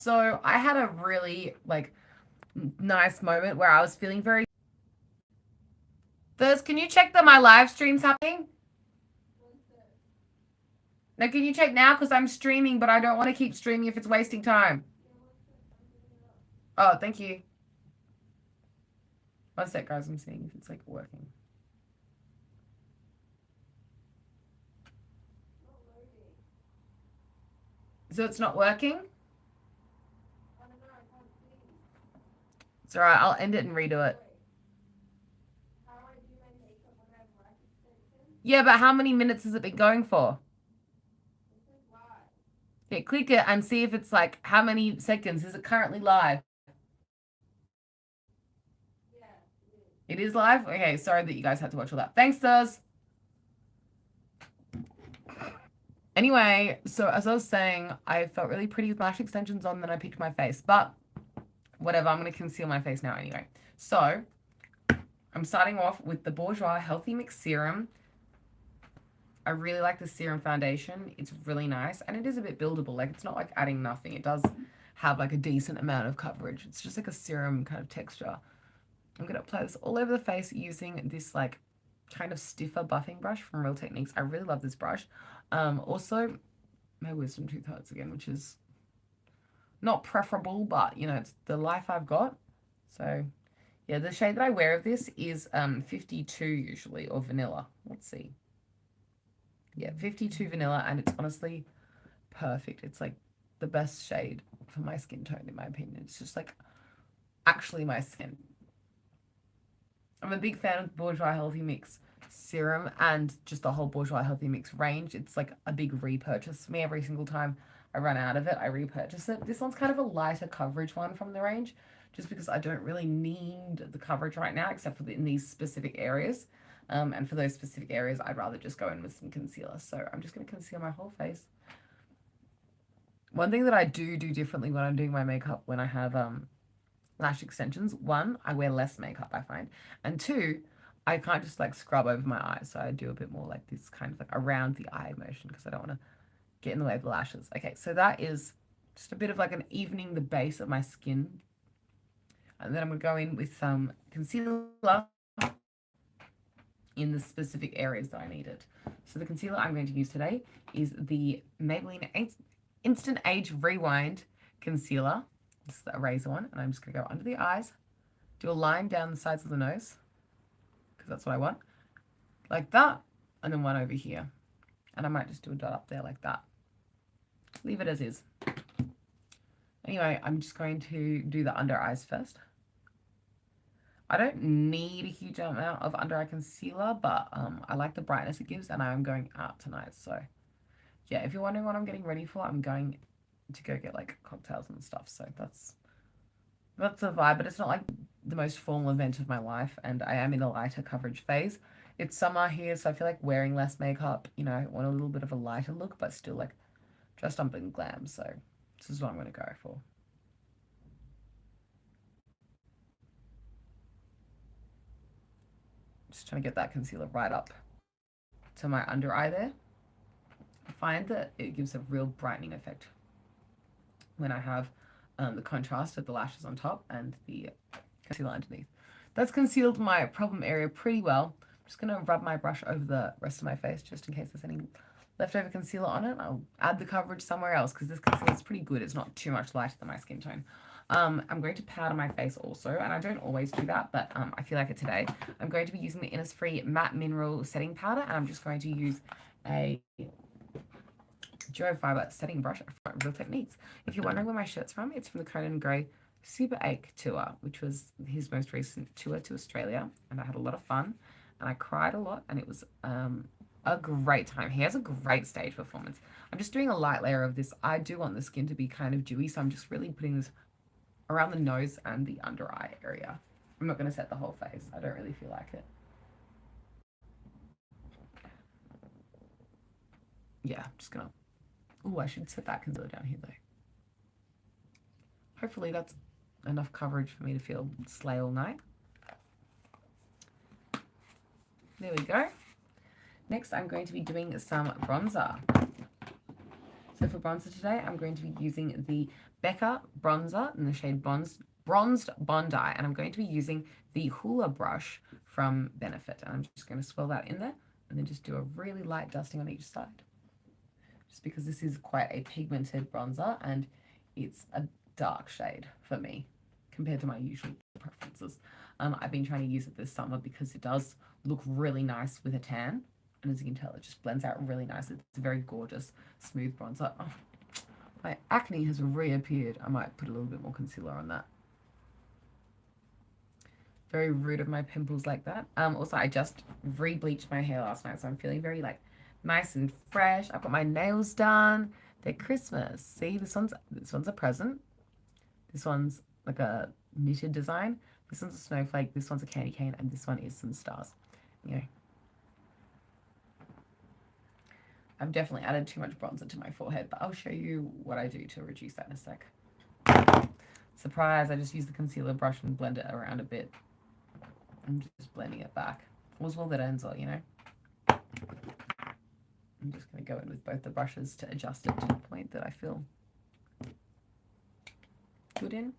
So I had a really nice moment where I was feeling very. First, can you check that my live stream's happening? No, can you check now? Because I'm streaming, but I don't want to keep streaming if it's wasting time. Oh, thank you. One sec, guys. I'm seeing if it's working. So it's not working? It's alright. I'll end it and redo it. Yeah, but how many minutes has it been going for? Yeah, click it and see if it's how many seconds. Is it currently live? It is live? Okay, sorry that you guys had to watch all that. Thanks, Thurs. Anyway, so as I was saying, I felt really pretty with lash extensions on, then I picked my face. But whatever, I'm going to conceal my face now anyway. So I'm starting off with the Bourjois Healthy Mix Serum. I really like the serum foundation. It's really nice, and it is a bit buildable. It's not adding nothing. It does have a decent amount of coverage. It's just a serum kind of texture. I'm going to apply this all over the face using this kind of stiffer buffing brush from Real Techniques. I really love this brush. Also, my wisdom tooth hurts again, which is not preferable, but it's the life I've got. So yeah, the shade that I wear of this is 52 usually, or vanilla. Let's see. Yeah, 52 vanilla, and it's honestly perfect. It's the best shade for my skin tone, in my opinion. It's just actually my skin. I'm a big fan of the Bourjois Healthy Mix serum and just the whole Bourjois Healthy Mix range. It's a big repurchase for me. Every single time I run out of it, I repurchase it. This one's kind of a lighter coverage one from the range, just because I don't really need the coverage right now, except for in these specific areas. And for those specific areas, I'd rather just go in with some concealer. So I'm just going to conceal my whole face. One thing that I do differently when I'm doing my makeup, when I have lash extensions, one, I wear less makeup, I find, and two, I can't just scrub over my eyes, so I do a bit more this kind of around the eye motion, because I don't want to get in the way of the lashes. Okay, so that is just a bit of an evening the base of my skin, and then I'm going to go in with some concealer in the specific areas that I need it. So the concealer I'm going to use today is the Maybelline Instant Age Rewind Concealer. This is the eraser one, and I'm just going to go under the eyes, do a line down the sides of the nose, because that's what I want, like that, and then one over here. And I might just do a dot up there like that. Leave it as is. Anyway, I'm just going to do the under eyes first. I don't need a huge amount of under eye concealer, but I like the brightness it gives, and I'm going out tonight. So yeah, if you're wondering what I'm getting ready for, I'm going to go get cocktails and stuff. So that's the vibe, but it's not the most formal event of my life, and I am in a lighter coverage phase. It's summer here, so I feel wearing less makeup. I want a little bit of a lighter look, but still dressed up in glam. So this is what I'm going to go for. Just trying to get that concealer right up to my under eye there. I find that it gives a real brightening effect when I have the contrast of the lashes on top and the concealer underneath. That's concealed my problem area pretty well. I'm just going to rub my brush over the rest of my face just in case there's any leftover concealer on it. I'll add the coverage somewhere else, because this concealer is pretty good. It's not too much lighter than my skin tone. I'm going to powder my face also, and I don't always do that, but I feel like it today. I'm going to be using the Innisfree Matte Mineral Setting Powder, and I'm just going to use a Duo Fiber setting brush from Real Techniques. If you're wondering where my shirt's from, it's from the Conan Gray Super Ache tour, which was his most recent tour to Australia, and I had a lot of fun, and I cried a lot, and it was a great time. He has a great stage performance. I'm just doing a light layer of this. I do want the skin to be kind of dewy, so I'm just really putting this around the nose and the under eye area. I'm not going to set the whole face. I don't really feel like it. Yeah, I'm just going to... Oh, I should set that concealer down here, though. Hopefully that's enough coverage for me to feel slay all night. There we go. Next, I'm going to be doing some bronzer. So for bronzer today, I'm going to be using the Becca bronzer in the shade Bronzed Bondi, and I'm going to be using the Hoola brush from Benefit. And I'm just going to swirl that in there and then just do a really light dusting on each side. Just because this is quite a pigmented bronzer and it's a dark shade for me compared to my usual preferences. I've been trying to use it this summer because it does look really nice with a tan. And as you can tell, it just blends out really nicely. It's a very gorgeous, smooth bronzer. Oh, my acne has reappeared. I might put a little bit more concealer on that. Very rude of my pimples like that. Also, I just re-bleached my hair last night, so I'm feeling very like nice and fresh. I've got my nails done. They're Christmas. See, this one's a present. This one's like a knitted design. This one's a snowflake. This one's a candy cane, and this one is some stars. You know, I've definitely added too much bronzer to my forehead, but I'll show you what I do to reduce that in a sec. Surprise! I just use the concealer brush and blend it around a bit. I'm just blending it back. Oswald that ends well, you know. I'm just going to go in with both the brushes to adjust it to the point that I feel good in.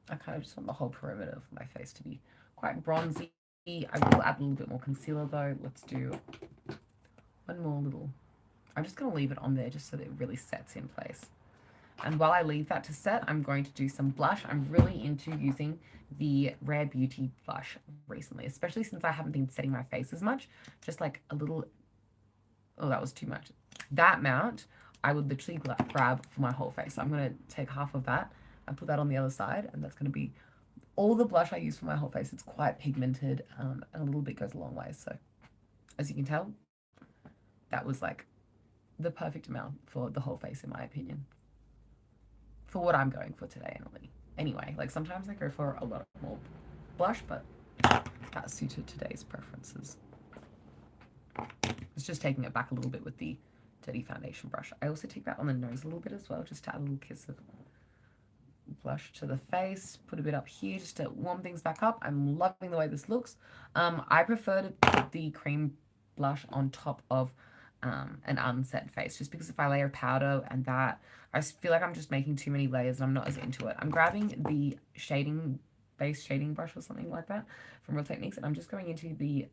I kind of just want the whole perimeter of my face to be quite bronzy. I will add a little bit more concealer though. Let's do one more little. I'm just going to leave it on there just so that it really sets in place. And while I leave that to set, I'm going to do some blush. I'm really into using the Rare Beauty blush recently, especially since I haven't been setting my face as much. Just like a little, oh, that was too much. That amount, I would literally grab for my whole face. So I'm going to take half of that and put that on the other side. And that's going to be all the blush I use for my whole face. It's quite pigmented and a little bit goes a long way. So as you can tell, that was like the perfect amount for the whole face in my opinion. For what I'm going for today, anyway. Like sometimes I go for a lot more blush, but that suited today's preferences. It's just taking it back a little bit with the Dirty Foundation brush. I also take that on the nose a little bit as well, just to add a little kiss of blush to the face. Put a bit up here just to warm things back up. I'm loving the way this looks. I prefer to put the cream blush on top of an unset face, just because if I layer powder and that, I feel like I'm just making too many layers and I'm not as into it. I'm grabbing the base shading brush or something like that from Real Techniques, and I'm just going into the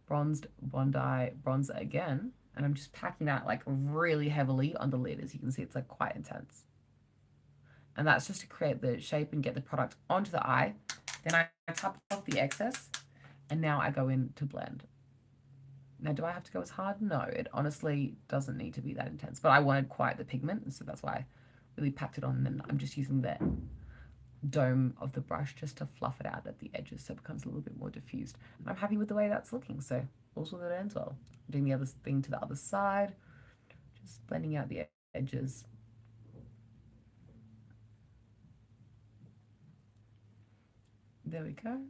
Bronzed Bondi bronzer again, and I'm just packing that like really heavily on the lid. As you can see, it's like quite intense. And that's just to create the shape and get the product onto the eye. Then I top off the excess, and now I go in to blend. Now, do I have to go as hard? No, it honestly doesn't need to be that intense. But I wanted quite the pigment, and so that's why I really packed it on. And then I'm just using the dome of the brush just to fluff it out at the edges so it becomes a little bit more diffused. And I'm happy with the way that's looking, so also that ends well. Doing the other thing to the other side, just blending out the edges. There we go.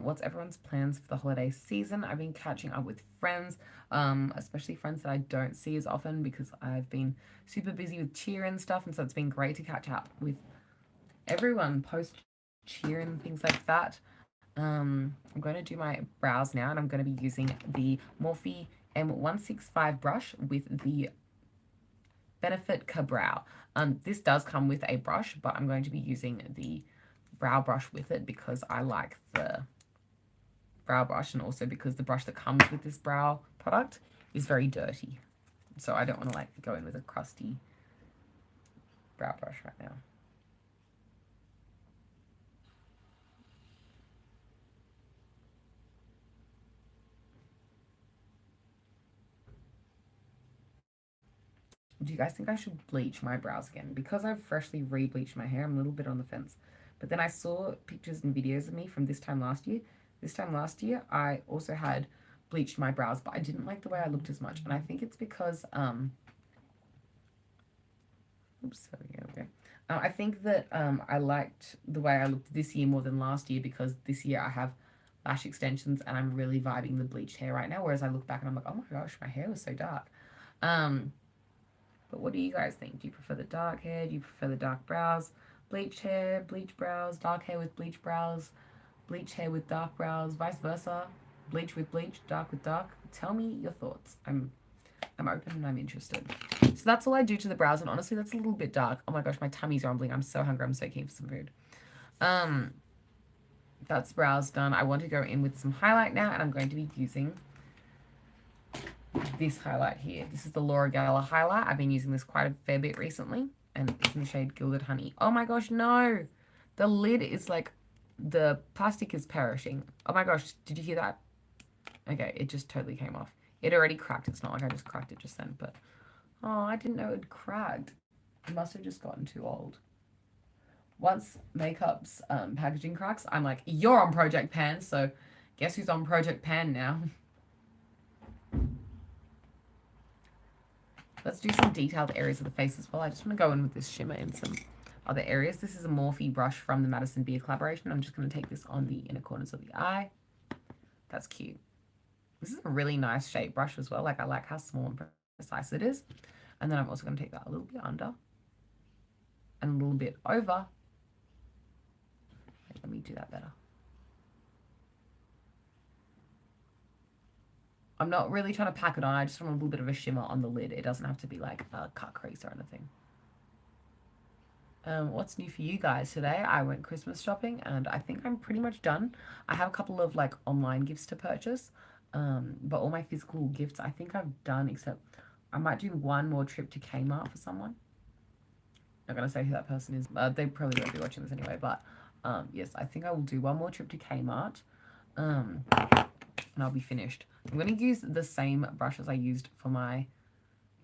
What's everyone's plans for the holiday season? I've been catching up with friends, especially friends that I don't see as often because I've been super busy with cheer and stuff, and so it's been great to catch up with everyone post cheer and things like that. I'm going to do my brows now, and I'm going to be using the Morphe M165 brush with the Benefit Ka-Brow. This does come with a brush, but I'm going to be using the brow brush with it because I like the brow brush, and also because the brush that comes with this brow product is very dirty. So I don't want to like go in with a crusty brow brush right now. Do you guys think I should bleach my brows again? Because I've freshly re-bleached my hair, I'm a little bit on the fence. But then I saw pictures and videos of me from this time last year. This time last year, I also had bleached my brows, but I didn't like the way I looked as much. And I think it's because, oops, there we go. I think that I liked the way I looked this year more than last year because this year I have lash extensions and I'm really vibing the bleached hair right now. Whereas I look back and I'm like, oh my gosh, my hair was so dark. But what do you guys think? Do you prefer the dark hair? Do you prefer the dark brows? Bleached hair, bleached brows, dark hair with bleached brows, bleached hair with dark brows, vice versa, bleach with bleach, dark with dark. Tell me your thoughts. I'm I'm open and I'm interested. So that's all I do to the brows, and honestly, that's a little bit dark. Oh my gosh, my tummy's rumbling. I'm so hungry. I'm so keen for some food. Um, that's brows done. I want to go in with some highlight now, and I'm going to be using this highlight here. This is the Laura Geller highlight. I've been using this quite a fair bit recently, and it's in the shade Gilded Honey. Oh my gosh, no! The lid is like, the plastic is perishing. Oh my gosh, did you hear that? Okay, it just totally came off. It already cracked. It's not like I just cracked it just then, but oh, I didn't know it cracked. It must have just gotten too old. Once makeup's packaging cracks, I'm like, you're on Project Pan, so guess who's on Project Pan now? Let's do some detailed areas of the face as well. I just want to go in with this shimmer in some other areas. This is a Morphe brush from the Madison Beer collaboration. I'm just going to take this on the inner corners of the eye. That's cute. This is a really nice shape brush as well. Like, I like how small and precise it is. And then I'm also going to take that a little bit under and a little bit over. Let me do that better. I'm not really trying to pack it on. I just want a little bit of a shimmer on the lid. It doesn't have to be like a cut crease or anything. What's new for you guys today? I went Christmas shopping and I think I'm pretty much done. I have a couple of like online gifts to purchase, but all my physical gifts I think I've done, except I might do one more trip to Kmart for someone. Not gonna say who that person is. They probably won't be watching this anyway, but yes, I think I will do one more trip to Kmart, and I'll be finished. I'm gonna use the same brush as I used for my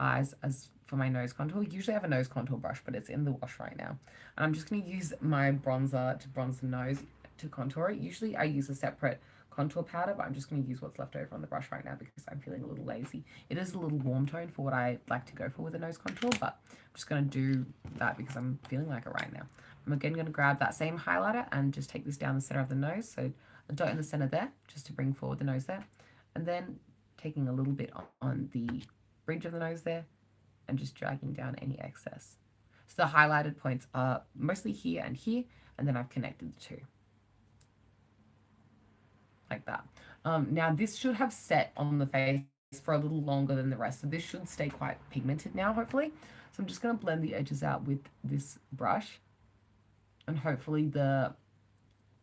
eyes as for my nose contour. Usually I have a nose contour brush, but it's in the wash right now. And I'm just going to use my bronzer to bronze the nose to contour it. Usually I use a separate contour powder, but I'm just going to use what's left over on the brush right now because I'm feeling a little lazy. It is a little warm tone for what I like to go for with a nose contour, but I'm just going to do that because I'm feeling like it right now. I'm again going to grab that same highlighter and just take this down the center of the nose. So a dot in the center there, just to bring forward the nose there. And then taking a little bit on the bridge of the nose there and just dragging down any excess. So the highlighted points are mostly here, and then I've connected the two. Like that. Now this should have set on the face for a little longer than the rest, so this should stay quite pigmented now, hopefully. So I'm just going to blend the edges out with this brush, and hopefully the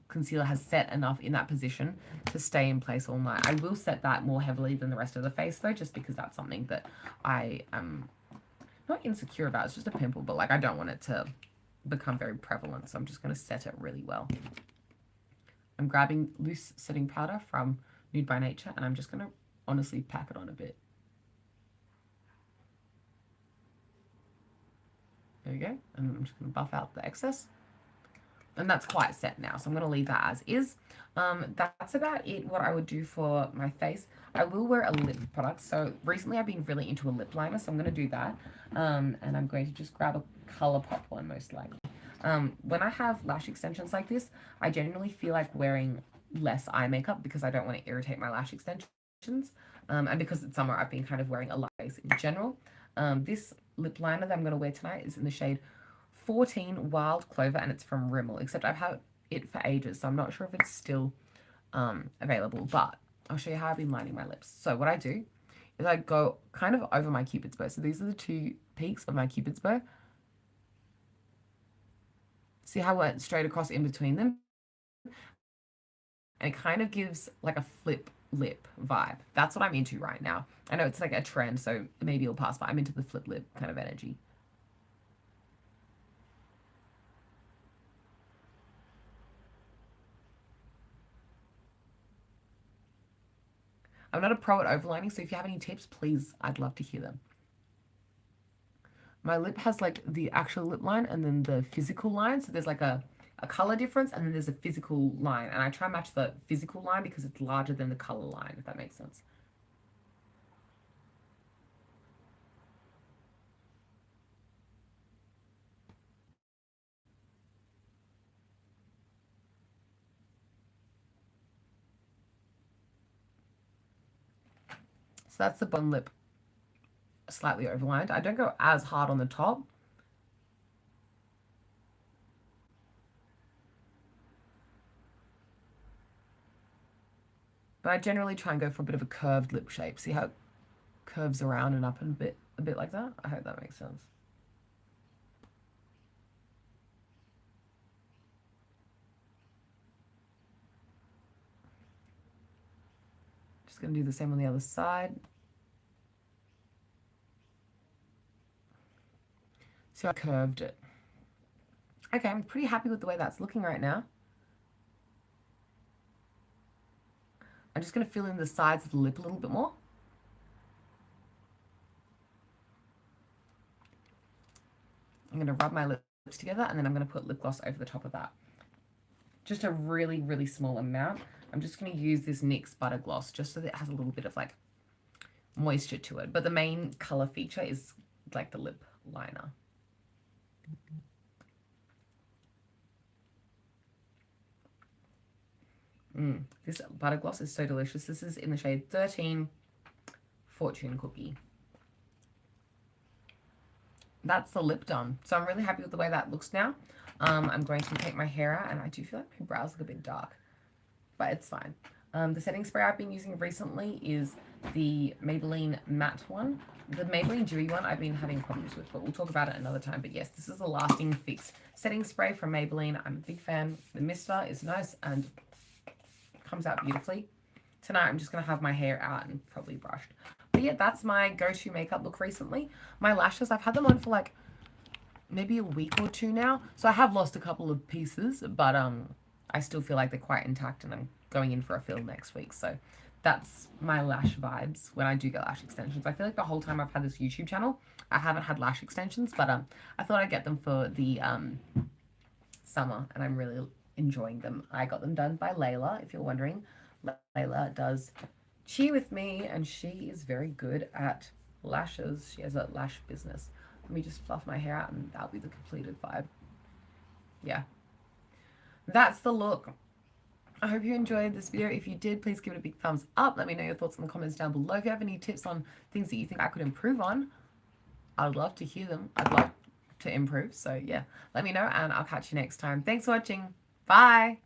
concealer has set enough in that position to stay in place all night. I will set that more heavily than the rest of the face though, just because that's something that I am not insecure about. It's just a pimple, but like I don't want it to become very prevalent, so I'm just going to set it really well. I'm grabbing loose setting powder from Nude by Nature, and I'm just going to honestly pack it on a bit. There we go. And I'm just going to buff out the excess. And that's quite set now, so I'm going to leave that as is. That's about it, what I would do for my face. I will wear a lip product. So recently I've been really into a lip liner, so I'm going to do that. And I'm going to just grab a ColourPop one most likely. When I have lash extensions like this, I generally feel like wearing less eye makeup because I don't want to irritate my lash extensions. And because it's summer, I've been kind of wearing a light face in general. This lip liner that I'm going to wear tonight is in the shade 14 Wild Clover, and it's from Rimmel, except I've had it for ages, so I'm not sure if it's still available, but I'll show you how I've been lining my lips. So what I do is I go kind of over my cupid's bow. So these are the two peaks of my cupid's bow. See how I went straight across in between them? And it kind of gives like a flip lip vibe. That's what I'm into right now. I know it's like a trend, so maybe it'll pass, but I'm into the flip lip kind of energy. I'm not a pro at overlining, so if you have any tips, please, I'd love to hear them. My lip has like the actual lip line and then the physical line. So there's like a color difference and then there's a physical line. And I try and match the physical line because it's larger than the color line, if that makes sense. So that's the bottom lip slightly overlined. I don't go as hard on the top. But I generally try and go for a bit of a curved lip shape. See how curves around and up and a bit like that. I hope that makes sense. Just gonna do the same on the other side. So I curved it. Okay, I'm pretty happy with the way that's looking right now. I'm just going to fill in the sides of the lip a little bit more. I'm going to rub my lips together and then I'm going to put lip gloss over the top of that. Just a really, really small amount. I'm just going to use this NYX Butter Gloss just so that it has a little bit of like moisture to it. But the main color feature is like the lip liner. This butter gloss is so delicious. This is in the shade 13 Fortune Cookie. That's the lip done. So I'm really happy with the way that looks now. I'm going to take my hair out, and I do feel like my brows look a bit dark, but it's fine. The setting spray I've been using recently is the Maybelline matte one. The Maybelline dewy one I've been having problems with, but we'll talk about it another time. But yes, this is a lasting fix setting spray from Maybelline. I'm a big fan. The mister is nice and comes out beautifully. Tonight I'm just going to have my hair out and probably brushed. But yeah, that's my go-to makeup look recently. My lashes, I've had them on for like maybe a week or two now. So I have lost a couple of pieces, but I still feel like they're quite intact, and I'm going in for a fill next week. So that's my lash vibes when I do get lash extensions. I feel like the whole time I've had this YouTube channel, I haven't had lash extensions, but I thought I'd get them for the summer, and I'm really enjoying them. I got them done by Layla, if you're wondering. Layla does Cheer with me, and she is very good at lashes. She has a lash business. Let me just fluff my hair out, and that'll be the completed vibe. Yeah. That's the look. I hope you enjoyed this video. If you did, please give it a big thumbs up. Let me know your thoughts in the comments down below. If you have any tips on things that you think I could improve on, I'd love to hear them. I'd love to improve. So yeah, let me know, and I'll catch you next time. Thanks for watching. Bye.